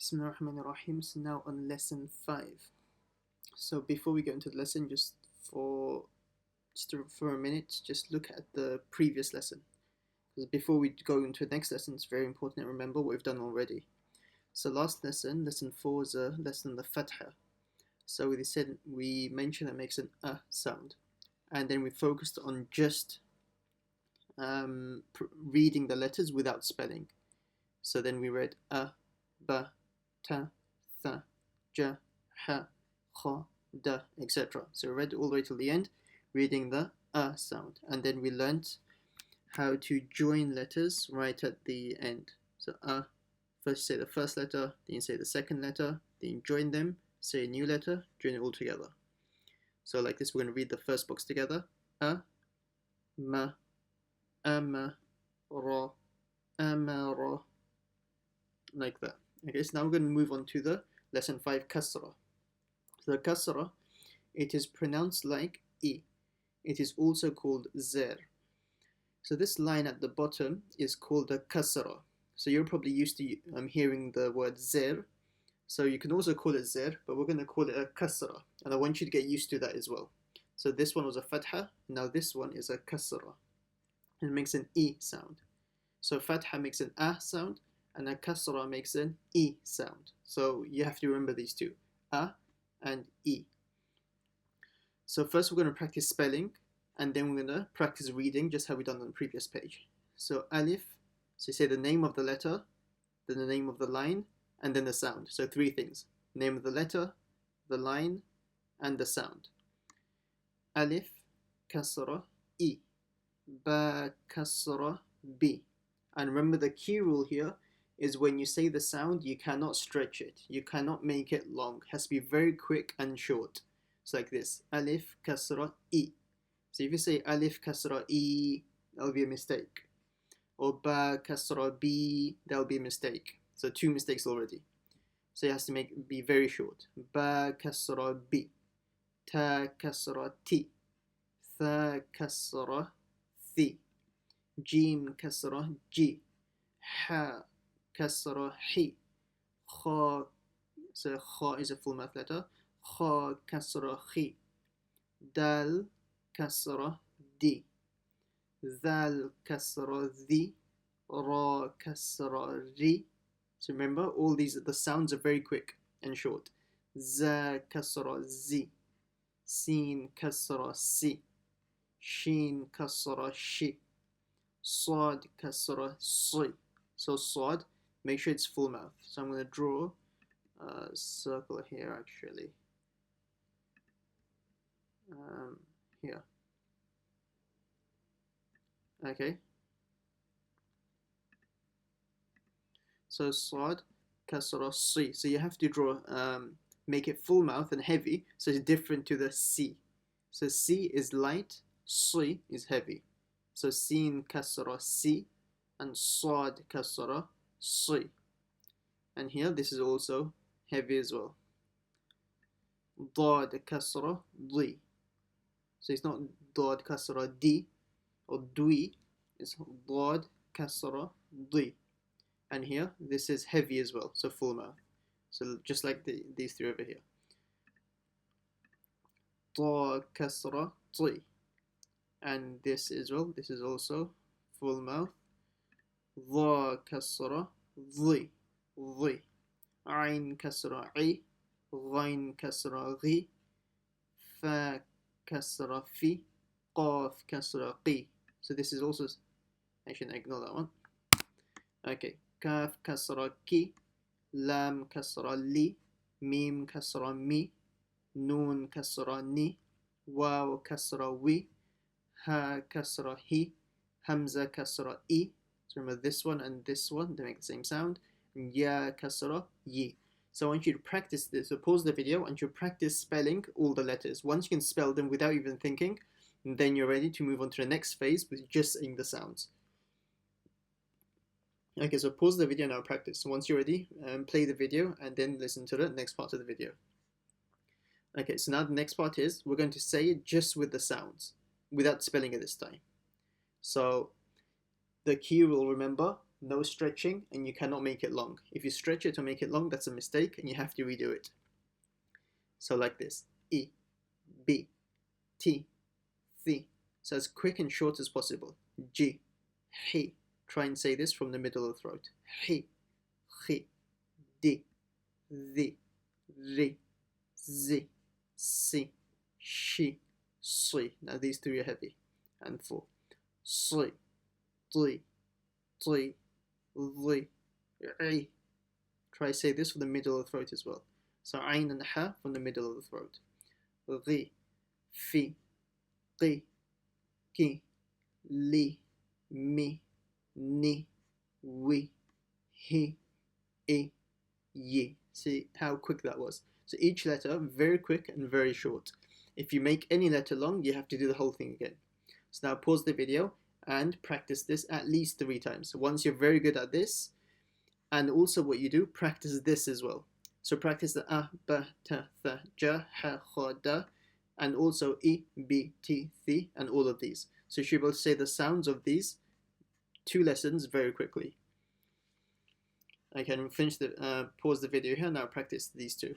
Bismillahirrahmanirrahim. So now on lesson 5. So before we go into the lesson, for a minute, just look at the previous lesson. Because before we go into the next lesson, it's very important to remember what we've done already. So last lesson, lesson 4, was a lesson on the fatha. So we mentioned that it makes an sound, and then we focused on just reading the letters without spelling. So then we read ba, ta, tha, ja, ha, kha, da, etc. So we read all the way till the end, reading the sound, and then we learnt how to join letters right at the end. So first say the first letter, then you say the second letter, then you join them, say a new letter, join it all together. So like this, we're going to read the first box together. Ma, ama, ra, amara, like that. Okay, so now we're going to move on to the lesson 5, kasra. So the kasra, it is pronounced like I. It is also called zer. So this line at the bottom is called a kasra. So you're probably used to hearing the word zer. So you can also call it zer, but we're going to call it a kasra. And I want you to get used to that as well. So this one was a fatha, now this one is a kasra. It makes an I sound. So fatha makes an a sound, and a kasra makes an I sound. So you have to remember these two, a and I. So first we're going to practice spelling, and then we're going to practice reading, just how we done on the previous page. So alif, so you say the name of the letter, then the name of the line, and then the sound. So 3 things: name of the letter, the line, and the sound. Alif, kasra, I. Ba, kasra, bi. And remember, the key rule here is when you say the sound, you cannot stretch it. You cannot make it long. It has to be very quick and short. It's like this. Alif, kasra, I. So if you say alif, kasra, I, that'll be a mistake. Or ba, kasra, bi, that'll be a mistake. So 2 mistakes already. So it has to be very short. Ba, kasra, bi. Ta, kasra, ti. Tha, kasra, thi. Jim, kasra, ji. Ha, kasra, hi. Kha, so kha is a full mouth letter. Kha, kasra, khi. Dal, kasra, di. Dhal, kasra, di. Ra, kasra, ri. So remember, all these, the sounds are very quick and short. Za, kasra, zi. Sin, kasra, si. Shin, kasra, shi. Sad, kasra, si. So sad, make sure it's full mouth. So I'm going to draw a circle here actually. Here. Okay. So sad, kasra, si. So you have to draw, make it full mouth and heavy, so it's different to the si. So si is light, si is heavy. So sin, kasra, si, and sad, kasra, si. And here, this is also heavy as well. Dad, kasra, di. So it's not dad, kasra, di, or dui. It's dad, kasra, di. And here, this is heavy as well, so full mouth. So just like these 3 over here. Ta, kasra, ti. And this as well, this is also full mouth. Dha, kasra, di, di. Ain, kasra, I. Ghain, kasra, ghi. Fa, kasra, fi. Qaf, kasra, qi. So this is also, actually ignore that one. Okay, kaf, kasra, ki. Lam, kasra, li. Mim, kasra, mi. Noon, kasra, ni. Waw, kasra, wi. Ha, kasra, hi. Hamza, kasra, I. So remember this one and this one, they make the same sound. And ya, kasra, yi. So I want you to practice this. So pause the video and you practice spelling all the letters. Once you can spell them without even thinking, then you're ready to move on to the next phase with just saying the sounds. Okay, so pause the video now, practice. So once you're ready, play the video and then listen to the next part of the video. Okay, so now the next part is, we're going to say it just with the sounds, without spelling it this time. So the key rule, remember, no stretching, and you cannot make it long. If you stretch it or make it long, that's a mistake, and you have to redo it. So like this, E, B, T, Th. So as quick and short as possible. G, He. Try and say this from the middle of the throat. He, D, Th, Ri, Z, Si, Shi, Si. Now these three are heavy. And 4. Si, Di, Di, Li, I. Try say this from the middle of the throat as well. So Ain and Ha from the middle of the throat. Ri, Fi, Qi, Ki, Li, Mi, Ni, Wi, Hi, I, Yi. See how quick that was. So each letter very quick and very short. If you make any letter long, you have to do the whole thing again. So now pause the video and practice this at least 3 times. So once you're very good at this, and also what you do, practice this as well. So practice the A, B, T, Th, J, H, Kh, D, and also I, B, T, Th, and all of these. So you should be able to say the sounds of these 2 lessons very quickly. I can finish the pause the video here, now practice these 2.